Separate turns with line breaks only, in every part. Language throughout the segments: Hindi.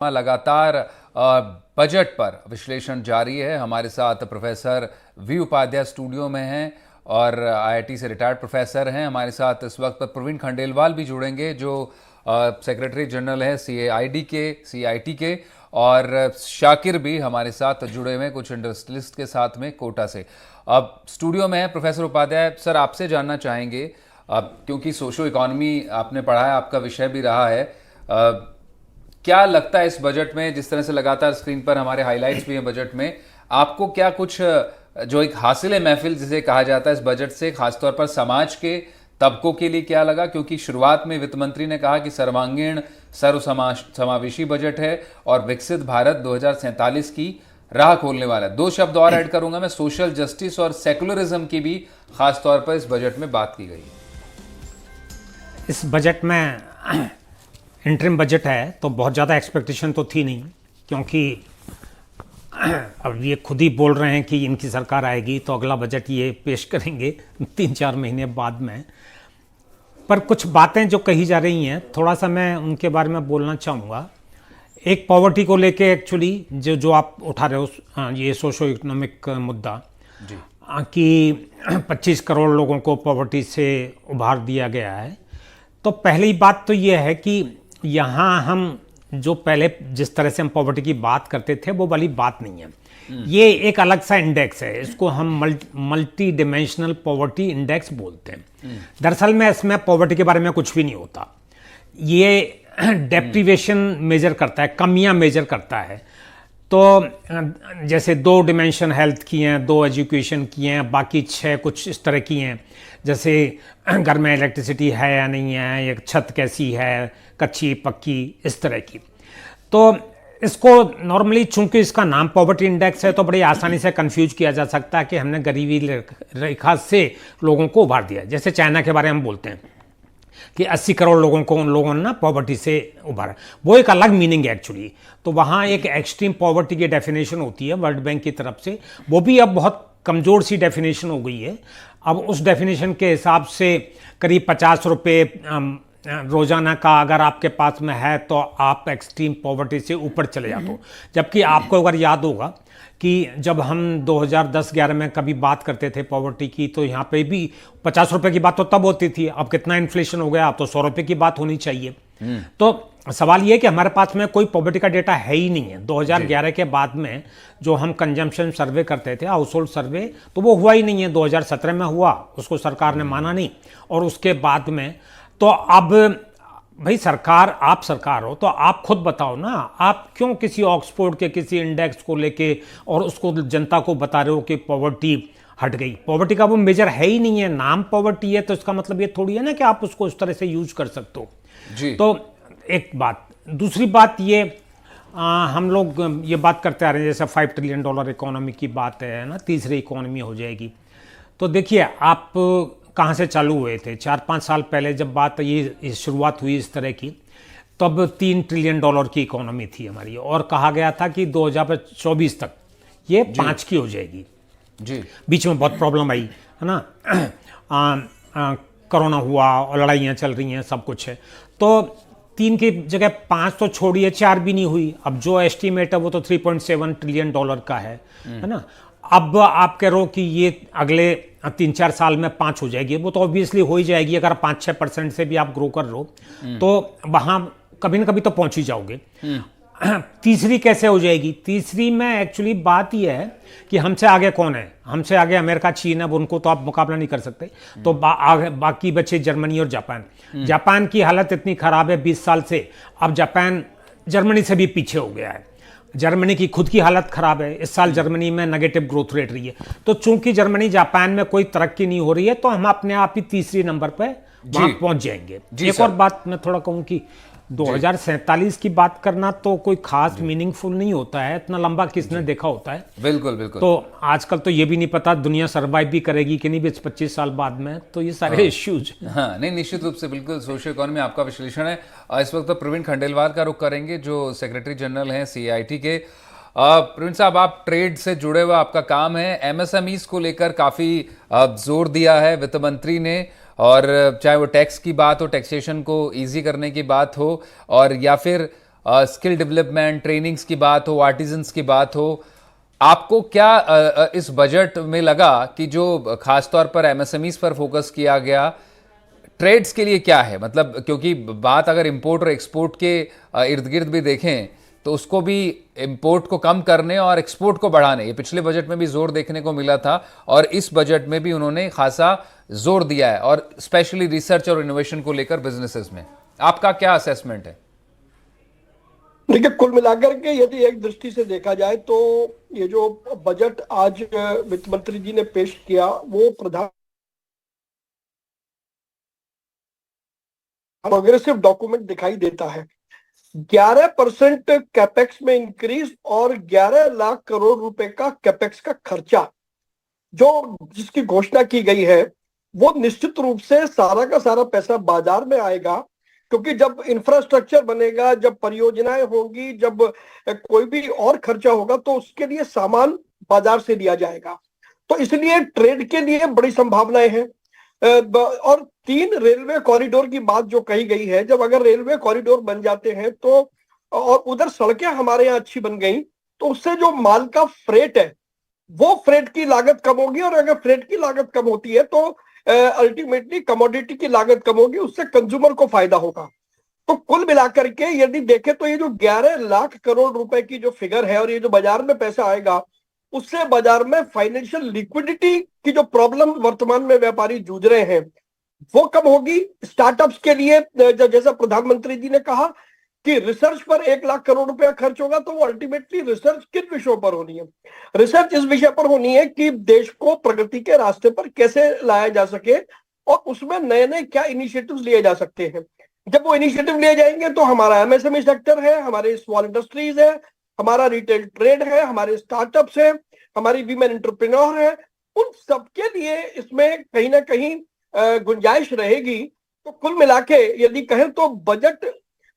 लगातार बजट पर विश्लेषण जारी है। हमारे साथ प्रोफेसर वी उपाध्याय स्टूडियो में हैं और आईआईटी से रिटायर्ड प्रोफेसर हैं। हमारे साथ इस वक्त प्रवीण खंडेलवाल भी जुड़ेंगे जो सेक्रेटरी जनरल है सीआईटी के, और शाकिर भी हमारे साथ जुड़े हुए हैं कुछ इंडस्ट्रियलिस्ट के साथ में कोटा से। अब स्टूडियो में है प्रोफेसर उपाध्याय सर, आपसे जानना चाहेंगे क्योंकि सोशो इकोनॉमी आपने पढ़ा है, आपका विषय भी रहा है, क्या लगता है इस बजट में, जिस तरह से लगातार स्क्रीन पर हमारे हाइलाइट्स भी हैं बजट में, आपको क्या कुछ जो एक हासिल महफिल जिसे कहा जाता है इस बजट से, खासतौर पर समाज के तबकों के लिए क्या लगा? क्योंकि शुरुआत में वित्त मंत्री ने कहा कि सर्वांगीण सर्वसमावेशी बजट है और विकसित भारत 2047 की राह खोलने वाला है। 2 शब्द और ऐड करूंगा मैं, सोशल जस्टिस और सेकुलरिज्म की भी खासतौर पर इस बजट में बात की गई।
इस बजट में इंटरिम बजट है तो बहुत ज़्यादा एक्सपेक्टेशन तो थी नहीं, क्योंकि अब ये खुद ही बोल रहे हैं कि इनकी सरकार आएगी तो अगला बजट ये पेश करेंगे 3-4 महीने बाद में। पर कुछ बातें जो कही जा रही हैं थोड़ा सा मैं उनके बारे में बोलना चाहूँगा। एक पॉवर्टी को लेके एक्चुअली जो आप उठा रहे हो, ये सोशो इकोनॉमिक मुद्दा जी, कि 25 करोड़ लोगों को पॉवर्टी से उभार दिया गया है। तो पहली बात तो ये है कि यहाँ हम जो पहले जिस तरह से हम पॉवर्टी की बात करते थे वो वाली बात नहीं है। ये एक अलग सा इंडेक्स है, इसको हम मल्टी डिमेंशनल पॉवर्टी इंडेक्स बोलते हैं। दरअसल में इसमें पॉवर्टी के बारे में कुछ भी नहीं होता। ये डेप्रीवेशन मेजर करता है, कमियां मेजर करता है। तो जैसे 2 डिमेंशन हेल्थ की हैं, 2 एजुकेशन की हैं, बाकी 6 कुछ इस तरह की हैं, जैसे घर में इलेक्ट्रिसिटी है या नहीं है, या छत कैसी है, कच्ची पक्की, इस तरह की। तो इसको नॉर्मली चूंकि इसका नाम पॉवर्टी इंडेक्स है तो बड़ी आसानी से कंफ्यूज किया जा सकता है कि हमने गरीबी रेखा से लोगों को उभार दिया। जैसे चाइना के बारे में हम बोलते हैं कि 80 करोड़ लोगों को उन लोगों ने ना पॉवर्टी से उभारा, वो एक अलग मीनिंग है एक्चुअली। तो वहाँ एक एक्सट्रीम पॉवर्टी की डेफिनेशन होती है वर्ल्ड बैंक की तरफ से, वो भी अब बहुत कमज़ोर सी डेफिनेशन हो गई है। अब उस डेफिनेशन के हिसाब से करीब 50 रुपये रोजाना का अगर आपके पास में है तो आप एक्सट्रीम पॉवर्टी से ऊपर चले जाते हो। जबकि आपको अगर याद होगा कि जब हम 2010-11 में कभी बात करते थे पॉवर्टी की तो यहाँ पे भी 50 रुपए की बात तो तब होती थी। अब कितना इन्फ्लेशन हो गया, अब तो 100 रुपए की बात होनी चाहिए। तो सवाल ये है कि हमारे पास में कोई पॉवर्टी का डेटा है ही नहीं है। 2011 के बाद में जो हम कंजम्पशन सर्वे करते थे, हाउस होल्ड सर्वे, तो वो हुआ ही नहीं है। 2017 में हुआ, उसको सरकार ने माना नहीं, और उसके बाद में तो अब भाई सरकार, आप सरकार हो तो आप खुद बताओ ना, आप क्यों किसी ऑक्सफोर्ड के किसी इंडेक्स को लेके और उसको जनता को बता रहे हो कि पॉवर्टी हट गई? पॉवर्टी का वो मेजर है ही नहीं है। नाम पॉवर्टी है तो इसका मतलब ये थोड़ी है ना कि आप उसको उस तरह से यूज कर सकते हो जी। तो एक बात। दूसरी बात ये, हम लोग ये बात करते आ रहे हैं जैसे $5 ट्रिलियन इकोनॉमी की बात है ना, तीसरी इकोनॉमी हो जाएगी। तो देखिए आप कहाँ से चालू हुए थे? 4-5 साल पहले जब बात ये शुरुआत हुई इस तरह की, तब $3 ट्रिलियन की इकोनॉमी थी हमारी, और कहा गया था कि 2024 तक ये 5 की हो जाएगी जी। बीच में बहुत प्रॉब्लम आई है ना, कोरोना हुआ और लड़ाइयाँ चल रही हैं, सब कुछ है, तो 3 की जगह 5 तो छोड़िए, 4 भी नहीं हुई। अब जो एस्टीमेट है वो तो $3.7 ट्रिलियन का है ना। अब आप कह रहे हो कि ये अगले 3-4 साल में 5 हो जाएगी, वो तो ऑब्वियसली हो ही जाएगी। अगर 5-6% से भी आप ग्रो कर रहे हो तो वहाँ कभी ना कभी तो पहुँच ही जाओगे। तीसरी कैसे हो जाएगी? तीसरी में एक्चुअली बात यह है कि हमसे आगे कौन है? हमसे आगे अमेरिका, चीन है, उनको तो आप मुकाबला नहीं कर सकते। तो बाकी बचे जर्मनी और जापान। जापान की हालत इतनी खराब है 20 साल से, अब जापान जर्मनी से भी पीछे हो गया है। जर्मनी की खुद की हालत खराब है, इस साल जर्मनी में नेगेटिव ग्रोथ रेट रही है। तो चूंकि जर्मनी, जापान में कोई तरक्की नहीं हो रही है तो हम अपने आप ही तीसरी नंबर पे वहां पहुंच जाएंगे। एक और बात मैं थोड़ा कहूँ कि 2047 की बात करना तो कोई खास मीनिंगफुल नहीं होता है, इतना लंबा किसने देखा होता है।
बिल्कुल बिल्कुल।
तो आजकल तो ये भी नहीं पता दुनिया सर्वाइव भी करेगी कि नहीं 20-25 साल बाद में, तो ये सारे इश्यूज।
हाँ नहीं, निश्चित रूप से बिल्कुल सोशल इकोनॉमी आपका विश्लेषण है। इस वक्त तो प्रवीण खंडेलवाल का रुख करेंगे जो सेक्रेटरी जनरल हैं सीआईटी के। प्रवीण साहब, आप ट्रेड से जुड़े हुए आपका काम है, एमएसएमईज को लेकर काफी जोर दिया है वित्त मंत्री ने, और चाहे वो टैक्स की बात हो, टैक्सेशन को इजी करने की बात हो, और या फिर स्किल डेवलपमेंट, ट्रेनिंग्स की बात हो, आर्टिजन्स की बात हो, आपको क्या इस बजट में लगा कि जो खासतौर पर एमएसएमईज पर फोकस किया गया, ट्रेड्स के लिए क्या है? मतलब क्योंकि बात अगर इंपोर्ट और एक्सपोर्ट के इर्द गिर्द भी देखें तो उसको भी इंपोर्ट को कम करने और एक्सपोर्ट को बढ़ाने, ये पिछले बजट में भी जोर देखने को मिला था और इस बजट में भी उन्होंने खासा जोर दिया है, और स्पेशली रिसर्च और इनोवेशन को लेकर बिजनेसेस में। आपका क्या असेसमेंट है?
देखिए, कुल मिलाकर के यदि एक दृष्टि से देखा जाए तो ये जो बजट आज वित्त मंत्री जी ने पेश किया वो प्रधान प्रोग्रेसिव डॉक्यूमेंट दिखाई देता है। 11% कैपेक्स में इंक्रीज और 11 लाख करोड़ रुपए का कैपेक्स का खर्चा जो जिसकी घोषणा की गई है वो निश्चित रूप से सारा का सारा पैसा बाजार में आएगा, क्योंकि जब इंफ्रास्ट्रक्चर बनेगा, जब परियोजनाएं होंगी, जब कोई भी और खर्चा होगा तो उसके लिए सामान बाजार से लिया जाएगा। तो इसलिए ट्रेड के लिए बड़ी संभावनाएं हैं। और 3 रेलवे कॉरिडोर की बात जो कही गई है, जब अगर रेलवे कॉरिडोर बन जाते हैं तो और उधर सड़कें हमारे यहाँ अच्छी बन गई तो उससे जो माल का फ्रेट है वो फ्रेट की लागत कम होगी, और अगर फ्रेट की लागत कम होती है तो अल्टीमेटली कमोडिटी की लागत कम होगी, उससे कंज्यूमर को फायदा होगा। तो कुल मिलाकर के यदि देखें तो ये जो 11 लाख करोड़ रुपए की जो फिगर है और ये जो बाजार में पैसा आएगा उससे बाजार में फाइनेंशियल लिक्विडिटी की जो प्रॉब्लम वर्तमान में व्यापारी जूझ रहे हैं वो कम होगी। स्टार्टअप्स के लिए जैसा प्रधानमंत्री जी ने कहा कि रिसर्च पर 1 लाख करोड़ रुपया खर्च होगा, तो वो अल्टीमेटली रिसर्च किन विषयों पर होनी है? रिसर्च इस विषय पर होनी है कि देश को प्रगति के रास्ते पर कैसे लाया जा सके और उसमें नए नए क्या इनिशिएटिव्स लिए जा सकते हैं। जब वो इनिशिएटिव लिए जाएंगे तो हमारा एमएसएमई सेक्टर है, हमारे स्मॉल इंडस्ट्रीज है, हमारा रिटेल ट्रेड है, हमारे स्टार्टअप्स है, हमारी वीमेन एंटरप्रेन्योर है, उन सबके लिए इसमें कहीं ना कहीं गुंजाइश रहेगी। तो कुल मिला के यदि कहें तो बजट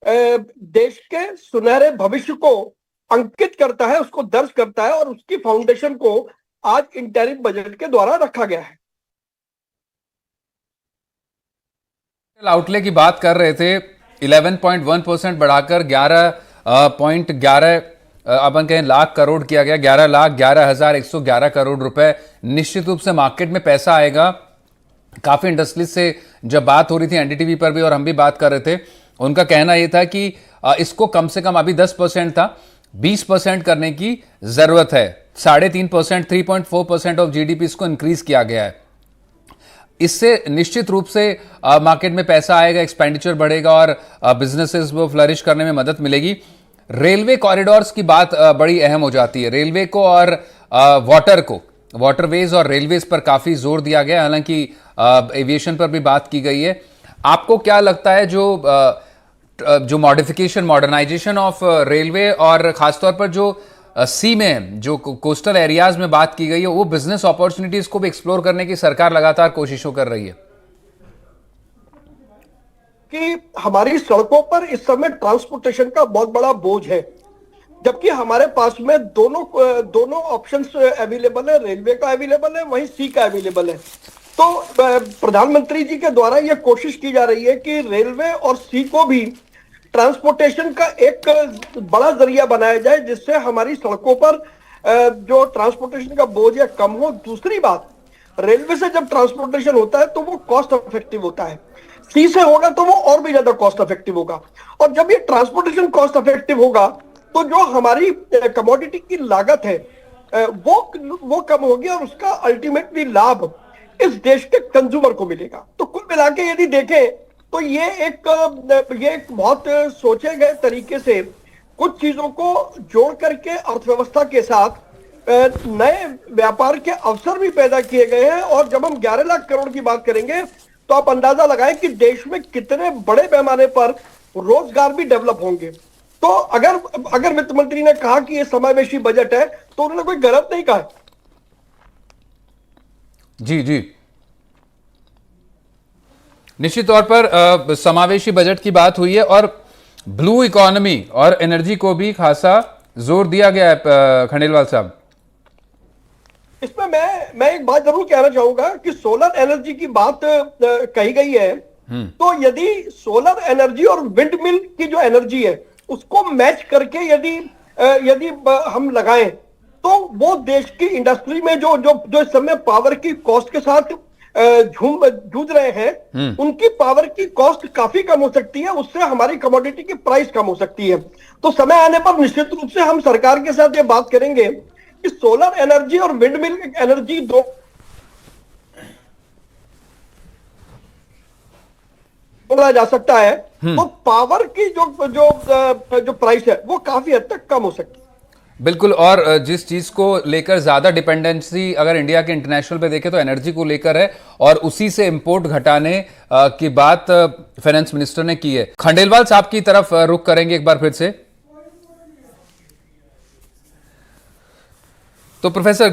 देश के सुनहरे भविष्य को अंकित करता है, उसको दर्ज करता है, और उसकी फाउंडेशन को आज इंटरिम बजट के द्वारा रखा गया है।
आउटले की बात कर रहे थे, 11.1% बढ़ाकर 11.11 अपन कहें लाख करोड़ किया गया, 11,11,111 करोड़ रुपए। निश्चित रूप से मार्केट में पैसा आएगा। काफी इंडस्ट्रीज से जब बात हो रही थी एनडीटीवी पर भी और हम भी बात कर रहे थे, उनका कहना यह था कि इसको कम से कम अभी 10% था, 20% करने की जरूरत है। 3.5%, 3.4% ऑफ जीडीपी इसको इंक्रीज किया गया है। इससे निश्चित रूप से मार्केट में पैसा आएगा, एक्सपेंडिचर बढ़ेगा और बिजनेसेस वो फ्लरिश करने में मदद मिलेगी। रेलवे कॉरिडोर्स की बात बड़ी अहम हो जाती है। रेलवे को और वाटरवेज और रेलवेज पर काफी जोर दिया गया, हालांकि एविएशन पर भी बात की गई है। आपको क्या लगता है जो मॉडर्नाइजेशन ऑफ रेलवे और खासतौर पर जो सी में जो कोस्टल एरियाज में बात की गई है, वो बिजनेस अपॉर्चुनिटीज को भी एक्सप्लोर करने की सरकार लगातार कोशिशों कर रही है?
कि हमारी सड़कों पर इस समय ट्रांसपोर्टेशन का बहुत बड़ा बोझ है, जबकि हमारे पास में दोनों ऑप्शंस अवेलेबल है, रेलवे का अवेलेबल है, वहीं सी का अवेलेबल है। तो प्रधानमंत्री जी के द्वारा यह कोशिश की जा रही है कि रेलवे और सी को भी ट्रांसपोर्टेशन का एक बड़ा जरिया बनाया जाए, जिससे हमारी सड़कों पर जो ट्रांसपोर्टेशन का बोझ है कम हो। दूसरी बात, रेलवे से जब ट्रांसपोर्टेशन होता है तो वो कॉस्ट इफेक्टिव होता है, सी से होगा तो वो और भी ज्यादा कॉस्ट इफेक्टिव होगा। और जब ये ट्रांसपोर्टेशन कॉस्ट इफेक्टिव होगा तो जो हमारी कमोडिटी की लागत है वो कम होगी और उसका अल्टीमेटली लाभ इस देश के कंज्यूमर को मिलेगा। तो कुल मिला के यदि देखें तो ये एक बहुत सोचे गए तरीके से कुछ चीजों को जोड़ करके अर्थव्यवस्था के साथ नए व्यापार के अवसर भी पैदा किए गए हैं। और जब हम 11 लाख करोड़ की बात करेंगे तो आप अंदाजा लगाएं कि देश में कितने बड़े पैमाने पर रोजगार भी डेवलप होंगे। तो अगर वित्त मंत्री ने कहा कि ये समावेशी बजट है तो उन्होंने कोई गलत नहीं कहा।
जी, निश्चित तौर पर समावेशी बजट की बात हुई है और ब्लू इकोनॉमी और एनर्जी को भी खासा जोर दिया गया है। खंडेलवाल साहब,
इसमें मैं एक बात जरूर कहना चाहूंगा कि सोलर एनर्जी की बात कही गई है, तो यदि सोलर एनर्जी और विंड मिल की जो एनर्जी है उसको मैच करके यदि यदि हम लगाएं तो वो देश की इंडस्ट्री में जो जो जो इस समय पावर की कॉस्ट के साथ जूझ रहे हैं, उनकी पावर की कॉस्ट काफी कम हो सकती है, उससे हमारी कमोडिटी की प्राइस कम हो सकती है। तो समय आने पर निश्चित रूप से हम सरकार के साथ ये बात करेंगे कि सोलर एनर्जी और विंड मिल एनर्जी दो जा सकता है, तो पावर की जो जो जो प्राइस है वो काफी हद तक कम हो सकती है।
बिल्कुल। और जिस चीज को लेकर ज्यादा डिपेंडेंसी अगर इंडिया के इंटरनेशनल पे देखें तो एनर्जी को लेकर है, और उसी से इंपोर्ट घटाने की बात फाइनेंस मिनिस्टर ने की है। खंडेलवाल साहब की तरफ रुख करेंगे एक बार फिर से। तो प्रोफेसर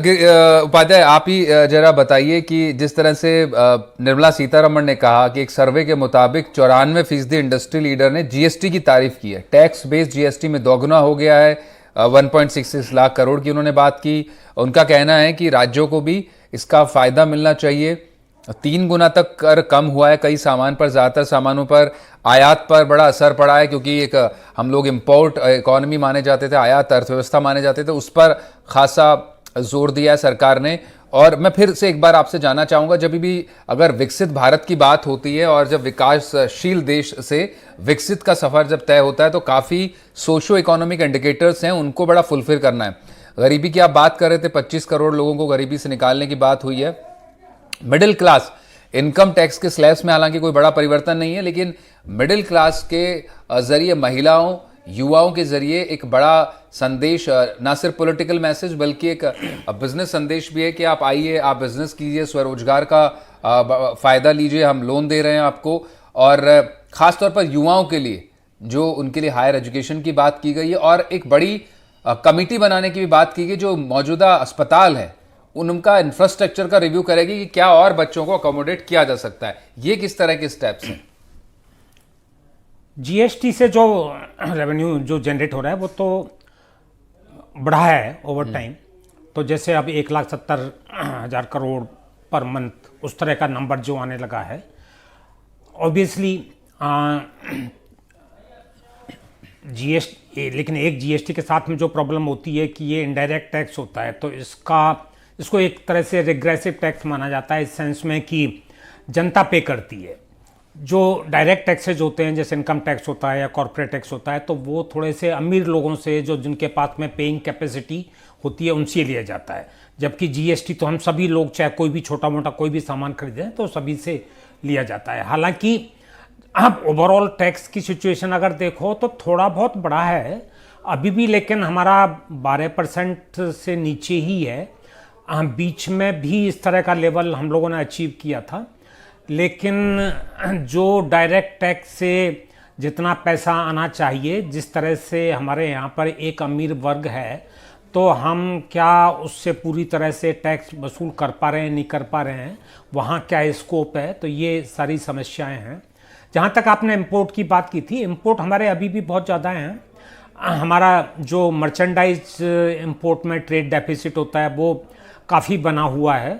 उपाध्याय, आप ही जरा बताइए कि जिस तरह से निर्मला सीतारमण ने कहा कि एक सर्वे के मुताबिक 94% इंडस्ट्री लीडर ने जीएसटी की तारीफ की है, टैक्स बेस्ड जीएसटी में दोगुना हो गया है, 1.66 लाख करोड़ की उन्होंने बात की। उनका कहना है कि राज्यों को भी इसका फायदा मिलना चाहिए। 3 गुना तक कर कम हुआ है कई सामान पर, ज़्यादातर सामानों पर। आयात पर बड़ा असर पड़ा है क्योंकि एक हम लोग इंपोर्ट इकोनॉमी माने जाते थे, आयात अर्थव्यवस्था माने जाते थे, उस पर खासा जोर दिया है सरकार ने। और मैं फिर से एक बार आपसे जानना चाहूँगा, जब भी अगर विकसित भारत की बात होती है और जब विकासशील देश से विकसित का सफ़र जब तय होता है तो काफ़ी सोशो इकोनॉमिक इंडिकेटर्स हैं, उनको बड़ा फुलफिल करना है। गरीबी की आप बात कर रहे थे, 25 करोड़ लोगों को गरीबी से निकालने की बात हुई है। मिडिल क्लास इनकम टैक्स के स्लैब्स में हालांकि कोई बड़ा परिवर्तन नहीं है, लेकिन मिडिल क्लास के जरिए महिलाओं युवाओं के जरिए एक बड़ा संदेश, ना सिर्फ पॉलिटिकल मैसेज बल्कि एक बिजनेस संदेश भी है कि आप आइए, आप बिजनेस कीजिए, स्वरोजगार का फ़ायदा लीजिए, हम लोन दे रहे हैं आपको। और ख़ास तौर पर युवाओं के लिए जो उनके लिए हायर एजुकेशन की बात की गई है, और एक बड़ी कमेटी बनाने की भी बात की गई जो मौजूदा अस्पताल है उनका इंफ्रास्ट्रक्चर का रिव्यू करेगी कि क्या और बच्चों को अकोमोडेट किया जा सकता है। ये किस तरह के स्टेप्स हैं?
जीएसटी से जो रेवेन्यू जो जनरेट हो रहा है वो तो बढ़ा है ओवर टाइम। तो जैसे अब 1,70,000 करोड़ पर मंथ उस तरह का नंबर जो आने लगा है, ऑब्वियसली जीएसटी, लेकिन एक जीएसटी के साथ में जो प्रॉब्लम होती है कि ये इनडायरेक्ट टैक्स होता है, तो इसको एक तरह से रिग्रेसिव टैक्स माना जाता है, इस सेंस में कि जनता पे करती है। जो डायरेक्ट टैक्सेज होते हैं जैसे इनकम टैक्स होता है या कॉर्पोरेट टैक्स होता है, तो वो थोड़े से अमीर लोगों से, जो जिनके पास में पेइंग कैपेसिटी होती है, उनसे लिया जाता है। जबकि जीएसटी तो हम सभी लोग, चाहे कोई भी छोटा मोटा कोई भी सामान खरीदें तो सभी से लिया जाता है। हालांकि अब ओवरऑल टैक्स की सिचुएशन अगर देखो तो थोड़ा बहुत बढ़ा है अभी भी, लेकिन हमारा 12% से नीचे ही है। बीच में भी इस तरह का लेवल हम लोगों ने अचीव किया था, लेकिन जो डायरेक्ट टैक्स से जितना पैसा आना चाहिए, जिस तरह से हमारे यहाँ पर एक अमीर वर्ग है, तो हम क्या उससे पूरी तरह से टैक्स वसूल कर पा रहे हैं, नहीं कर पा रहे हैं, वहाँ क्या स्कोप है, तो ये सारी समस्याएं हैं। जहाँ तक आपने इंपोर्ट की बात की थी, इंपोर्ट हमारे अभी भी बहुत ज़्यादा हैं। हमारा जो मर्चेंडाइज इंपोर्ट में ट्रेड डेफिसिट होता है वो काफ़ी बना हुआ है।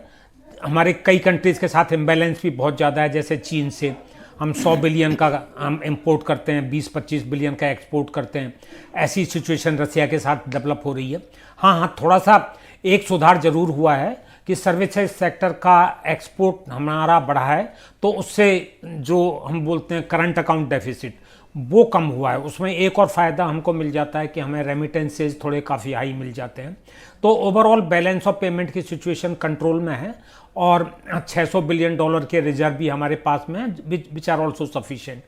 हमारे कई कंट्रीज़ के साथ इम्बैलेंस भी बहुत ज़्यादा है। जैसे चीन से हम 100 बिलियन का हम इंपोर्ट करते हैं, 20-25 बिलियन का एक्सपोर्ट करते हैं। ऐसी सिचुएशन रसिया के साथ डेवलप हो रही है। हाँ, थोड़ा सा एक सुधार ज़रूर हुआ है कि सर्विसेज सेक्टर का एक्सपोर्ट हमारा बढ़ा है, तो उससे जो हम बोलते हैं करंट अकाउंट डेफिसिट वो कम हुआ है। उसमें एक और फ़ायदा हमको मिल जाता है कि हमें रेमिटेंसेज थोड़े काफ़ी हाई मिल जाते हैं। तो ओवरऑल बैलेंस ऑफ पेमेंट की सिचुएशन कंट्रोल में है, और $600 बिलियन के रिजर्व भी हमारे पास में है, विच आर ऑल्सो सफिशिएंट।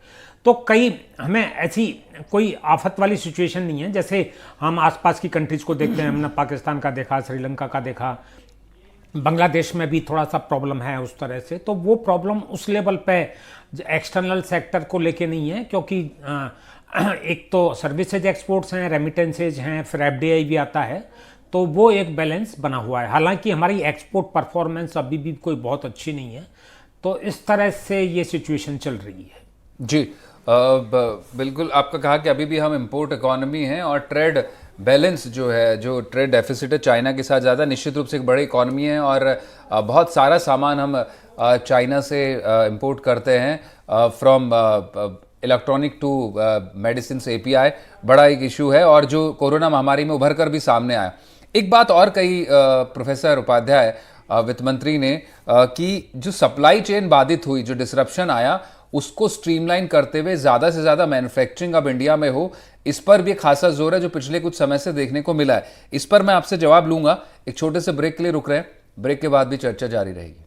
तो कई हमें ऐसी कोई आफत वाली सिचुएशन नहीं है। जैसे हम आसपास की कंट्रीज़ को देखते हैं, हमने पाकिस्तान का देखा, श्रीलंका का देखा, बांग्लादेश में भी थोड़ा सा प्रॉब्लम है उस तरह से। तो वो प्रॉब्लम उस लेवल पे एक्सटर्नल सेक्टर को लेके नहीं है, क्योंकि एक तो सर्विसेज एक्सपोर्ट्स हैं, रेमिटेंसेज हैं, फिर एफडीआई भी आता है, तो वो एक बैलेंस बना हुआ है। हालांकि हमारी एक्सपोर्ट परफॉर्मेंस अभी भी कोई बहुत अच्छी नहीं है। तो इस तरह से ये सिचुएशन चल रही है।
जी बिल्कुल, आपका कहा कि अभी भी हम इंपोर्ट इकोनॉमी हैं, और ट्रेड बैलेंस जो है, जो ट्रेड डेफिसिट है चाइना के साथ ज़्यादा, निश्चित रूप से एक बड़ी इकोनॉमी है, और बहुत सारा सामान हम चाइना से इंपोर्ट करते हैं from electronic to medicine API बड़ा एक इशू है और जो कोरोना महामारी में उभर कर भी सामने आया। एक बात और कही प्रोफेसर उपाध्याय वित्त मंत्री ने कि जो सप्लाई चेन बाधित हुई, जो डिसरप्शन आया, उसको स्ट्रीमलाइन करते हुए ज़्यादा से ज़्यादा मैन्युफैक्चरिंग अब इंडिया में हो, इस पर भी खासा जोर है जो पिछले कुछ समय से देखने को मिला है। इस पर मैं आपसे जवाब लूंगा। एक छोटे से ब्रेक के लिए रुक रहे हैं, ब्रेक के बाद भी चर्चा जारी रहेगी।